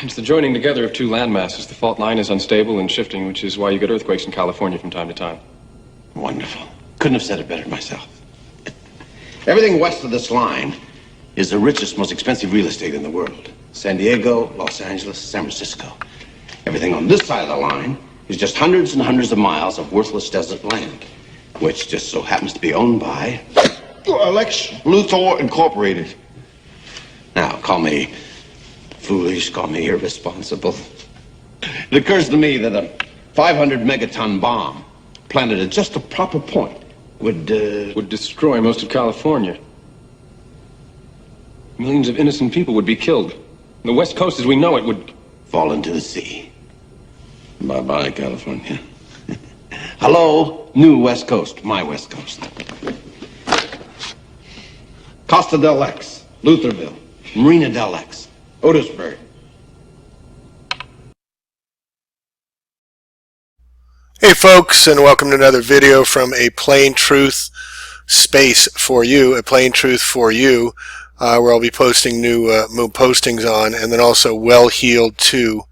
It's the joining together of two land masses. The fault line is unstable and shifting, which is why you get earthquakes in California from time to time. Wonderful. Couldn't have said it better myself. Everything west of this line is the richest, most expensive real estate in the world. San Diego, Los Angeles, San Francisco. Everything on this side of the line is just hundreds and hundreds of miles of worthless desert land, which just so happens to be owned by Lex Luthor Incorporated. Now, call me foolish, call me irresponsible. It occurs to me that a 500 megaton bomb planted at just the proper point would destroy most of California. Millions of innocent people would be killed. The West Coast, as we know it, would fall into the sea. Bye-bye, California. Hello, new West Coast, my West Coast. Costa del Lex, Lutherville, Marina del Lex, Otisburg. Hey folks, and welcome to another video from A Plain Truth Space for You, A Plain Truth for You, where I'll be posting new postings on, and then also Well Healed 2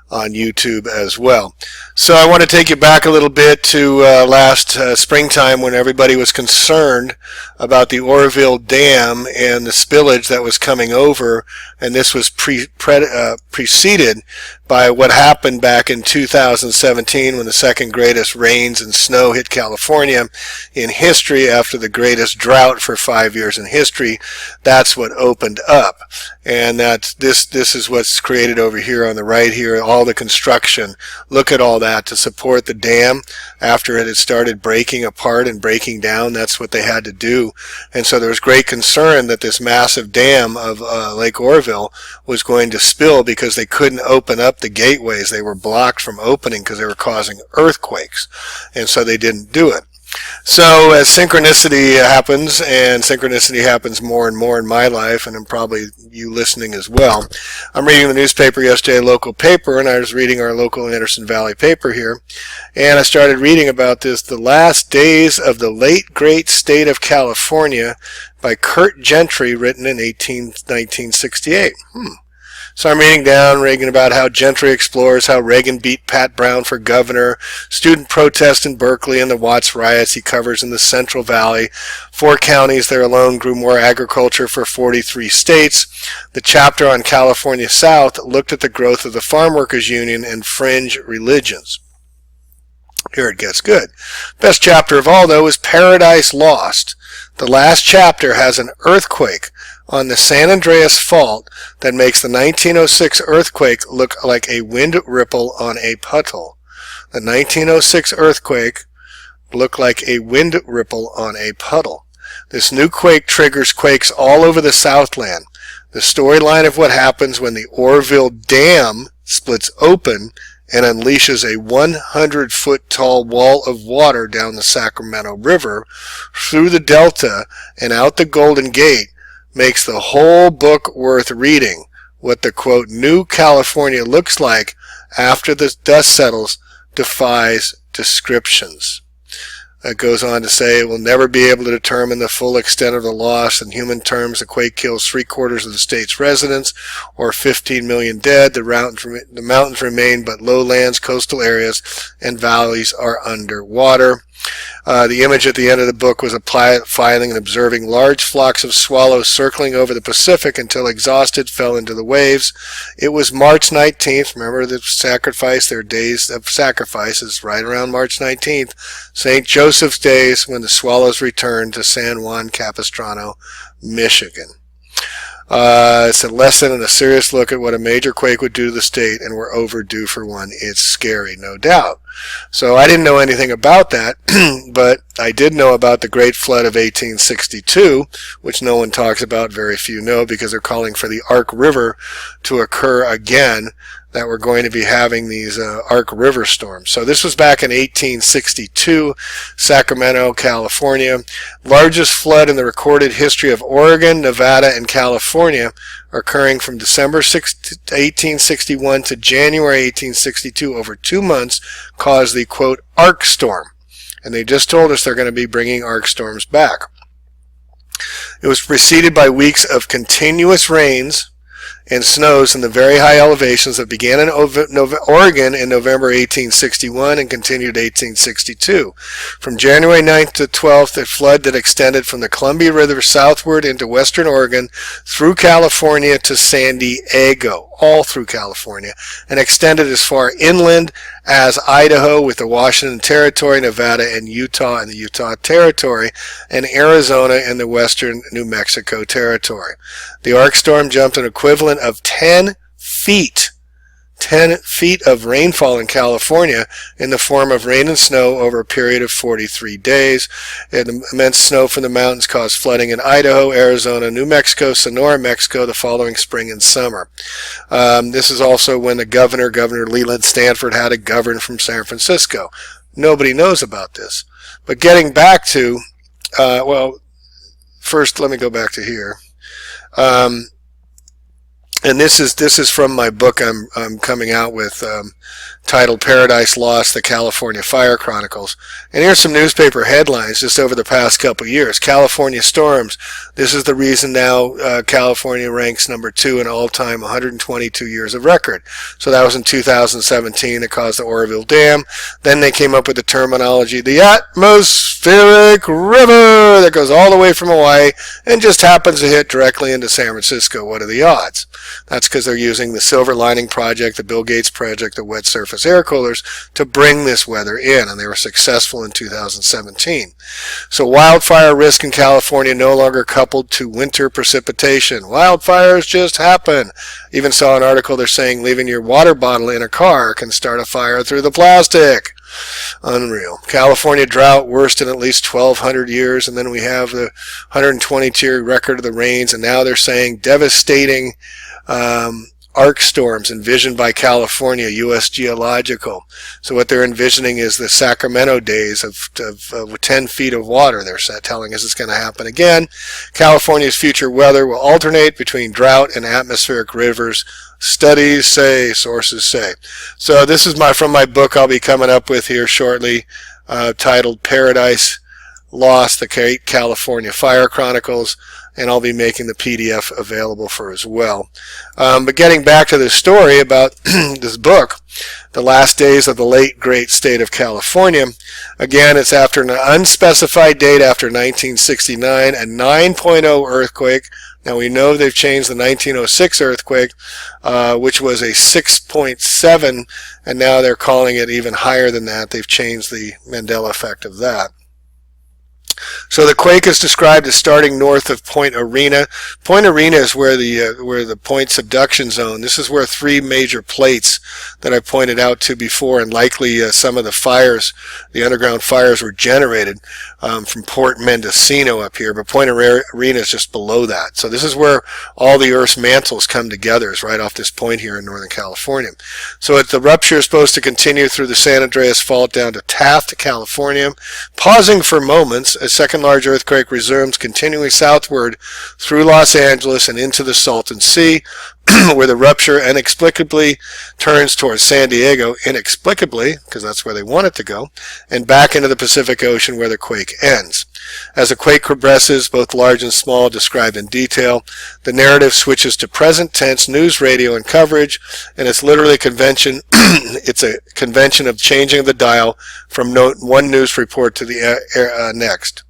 on YouTube as well. So I want to take you back a little bit to last springtime, when everybody was concerned about the Oriville Dam and the spillage that was coming over, and this was preceded by what happened back in 2017 when the second greatest rains and snow hit California in history after the greatest drought for 5 years in history. That's what opened up, and this is what's created over here on the right here, all the construction. Look at all that to support the dam after it had started breaking apart and breaking down. That's what they had to do, and so there was great concern that this massive dam of Lake Orville was going to spill because they couldn't open up the gateways. They were blocked from opening because they were causing earthquakes, and so they didn't do it. So as synchronicity happens, and synchronicity happens more and more in my life, and probably you listening as well. I'm reading the newspaper yesterday, a local paper, and I was reading our local Anderson Valley paper here, and I started reading about this, The Last Days of the Late Great State of California by Kurt Gentry, written in 1968. So I'm reading down, reading about how Gentry explores how Reagan beat Pat Brown for governor, student protests in Berkeley, and the Watts riots he covers in the Central Valley. 4 counties there alone grew more agriculture for 43 states. The chapter on California South looked at the growth of the Farm Workers Union and fringe religions. Here it gets good. Best chapter of all, though, is Paradise Lost. The last chapter has an earthquake on the San Andreas Fault that makes the 1906 earthquake look like a wind ripple on a puddle. The 1906 earthquake looked like a wind ripple on a puddle. This new quake triggers quakes all over the Southland. The storyline of what happens when the Oriville Dam splits open and unleashes a 100-foot tall wall of water down the Sacramento River, through the Delta, and out the Golden Gate, makes the whole book worth reading. What the, quote, new California looks like after the dust settles defies descriptions. It goes on to say it will never be able to determine the full extent of the loss. In human terms, the quake kills 3/4 of the state's residents, or 15 million dead. The mountains remain but lowlands, coastal areas, and valleys are underwater. The image at the end of the book was a pilot flying and observing large flocks of swallows circling over the Pacific until exhausted fell into the waves. It was March 19th. Remember the sacrifice, their days of sacrifice is right around March 19th. St. Joseph's Days, when the swallows returned to San Juan Capistrano, Michigan. It's a lesson and a serious look at what a major quake would do to the state, and we're overdue for one. It's scary, no doubt. So I didn't know anything about that, but I did know about the Great Flood of 1862, which no one talks about, very few know, because they're calling for the Ark River to occur again, that we're going to be having these Ark River storms. So this was back in 1862, Sacramento, California. Largest flood in the recorded history of Oregon, Nevada, and California, occurring from December 1861 to January 1862, over 2 months, caused the, quote, Ark storm. And they just told us they're going to be bringing Ark storms back. It was preceded by weeks of continuous rains and snows in the very high elevations that began in Oregon in November 1861 and continued 1862. From January 9th to 12th, a flood that extended from the Columbia River southward into western Oregon through California to San Diego, all through California, and extended as far inland as Idaho with the Washington Territory, Nevada, and Utah in the Utah Territory, and Arizona in the western New Mexico Territory. The arc storm jumped an equivalent of 10 feet of rainfall in California in the form of rain and snow over a period of 43 days. And immense snow from the mountains caused flooding in Idaho, Arizona, New Mexico, Sonora, Mexico the following spring and summer. This is also when the Governor Leland Stanford, had to govern from San Francisco. Nobody knows about this. But getting back to, well, first let me go back to here. And this is from my book I'm coming out with, titled Paradise Lost, The California Fire Chronicles. And here's some newspaper headlines just over the past couple of years. California storms. This is the reason now California ranks number 2 in all-time 122 years of record. So that was in 2017. It caused the Oriville Dam. Then they came up with the terminology, the atmospheric river that goes all the way from Hawaii and just happens to hit directly into San Francisco. What are the odds? That's because they're using the Silver Lining Project, the Bill Gates Project, the wet surface air coolers to bring this weather in, and they were successful in 2017. So wildfire risk in California no longer coupled to winter precipitation. Wildfires just happen. Even saw an article they're saying leaving your water bottle in a car can start a fire through the plastic. Unreal. California drought, worst in at least 1,200 years, and then we have the 122-year record of the rains, and now they're saying devastating arc storms envisioned by California, U.S. Geological. So what they're envisioning is the Sacramento days of 10 feet of water. They're telling us it's going to happen again. California's future weather will alternate between drought and atmospheric rivers. Studies say, sources say. So this is from my book I'll be coming up with here shortly, titled Paradise Lost, The California Fire Chronicles, and I'll be making the PDF available for as well. But getting back to the story about this book, The Last Days of the Late Great State of California, again, it's after an unspecified date after 1969, a 9.0 earthquake. Now we know they've changed the 1906 earthquake, which was a 6.7, and now they're calling it even higher than that. They've changed the Mandela effect of that. So the quake is described as starting north of Point Arena. Point Arena is where the point subduction zone. This is where 3 major plates that I pointed out to before, and likely some of the fires, the underground fires, were generated from Port Mendocino up here. But Point Arena is just below that. So this is where all the Earth's mantles come together, is right off this point here in Northern California. So the rupture is supposed to continue through the San Andreas Fault down to Taft, California, pausing for moments. A second large earthquake resumes, continuing southward through Los Angeles and into the Salton Sea, where the rupture inexplicably turns towards San Diego, inexplicably, because that's where they want it to go, and back into the Pacific Ocean where the quake ends. As the quake progresses, both large and small, described in detail, the narrative switches to present tense news, radio, and coverage, and it's literally a convention. It's a convention of changing the dial from one news report to the next.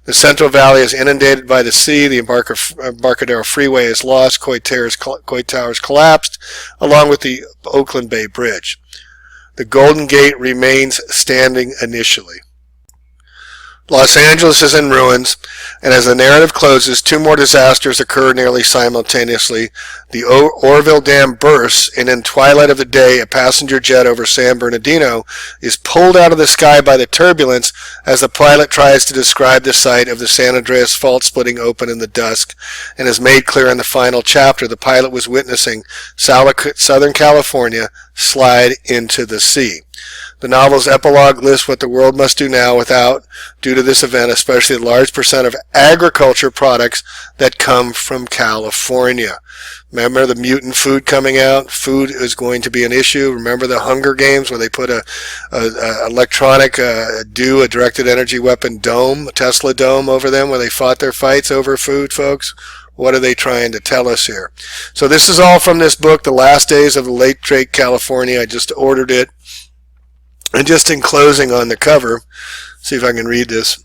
The Central Valley is inundated by the sea. The Embarcadero Freeway is lost. Coit Towers collapsed, along with the Oakland Bay Bridge. The Golden Gate remains standing initially. Los Angeles is in ruins, and as the narrative closes, 2 more disasters occur nearly simultaneously. The Oriville Dam bursts, and in twilight of the day, a passenger jet over San Bernardino is pulled out of the sky by the turbulence as the pilot tries to describe the site of the San Andreas Fault splitting open in the dusk, and is made clear in the final chapter the pilot was witnessing Southern California slide into the sea. The novel's epilogue lists what the world must do now without, due to this event, especially a large percent of agriculture products that come from California. Remember the mutant food coming out? Food is going to be an issue. Remember the Hunger Games where they put a electronic directed energy weapon dome, a Tesla dome over them where they fought their fights over food, folks? What are they trying to tell us here? So this is all from this book, The Last Days of the Late Great California. I just ordered it. And just in closing on the cover, see if I can read this.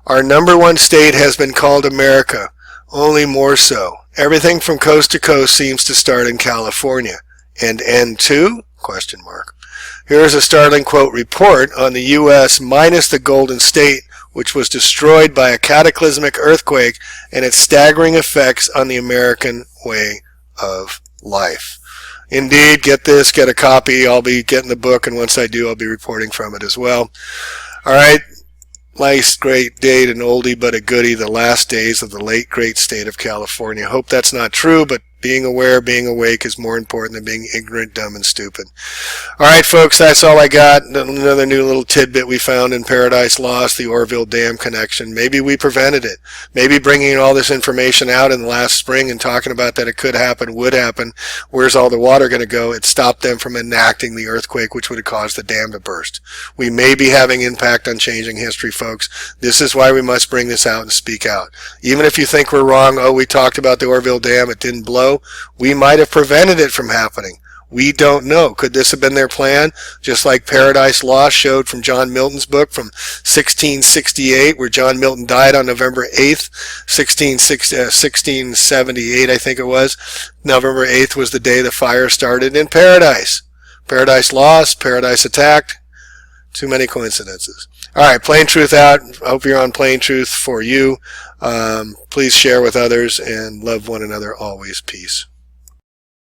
Our number one state has been called America, only more so. Everything from coast to coast seems to start in California. And end to? Question mark. Here is a startling quote report on the U.S. minus the Golden State, which was destroyed by a cataclysmic earthquake and its staggering effects on the American way of life. Indeed, get this, get a copy. I'll be getting the book, and once I do, I'll be reporting from it as well. All right. Nice, great date, an oldie but a goodie, the last days of the late great state of California. Hope that's not true, but being aware, being awake is more important than being ignorant, dumb, and stupid. All right, folks, that's all I got. Another new little tidbit we found in Paradise Lost, the Oriville Dam connection. Maybe we prevented it. Maybe bringing all this information out in the last spring and talking about that it could happen, would happen, where's all the water going to go, it stopped them from enacting the earthquake which would have caused the dam to burst. We may be having impact on changing history, folks. This is why we must bring this out and speak out. Even if you think we're wrong, oh, we talked about the Oriville Dam, it didn't blow, we might have prevented it from happening. We don't know. Could this have been their plan? Just like Paradise Lost showed from John Milton's book from 1668, where John Milton died on November 8th, 1678, I think it was. November 8th was the day the fire started in Paradise. Paradise Lost, Paradise Attacked. Too many coincidences. All right, Plain Truth out. I hope you're on Plain Truth for you. Please share with others and love one another always. Peace.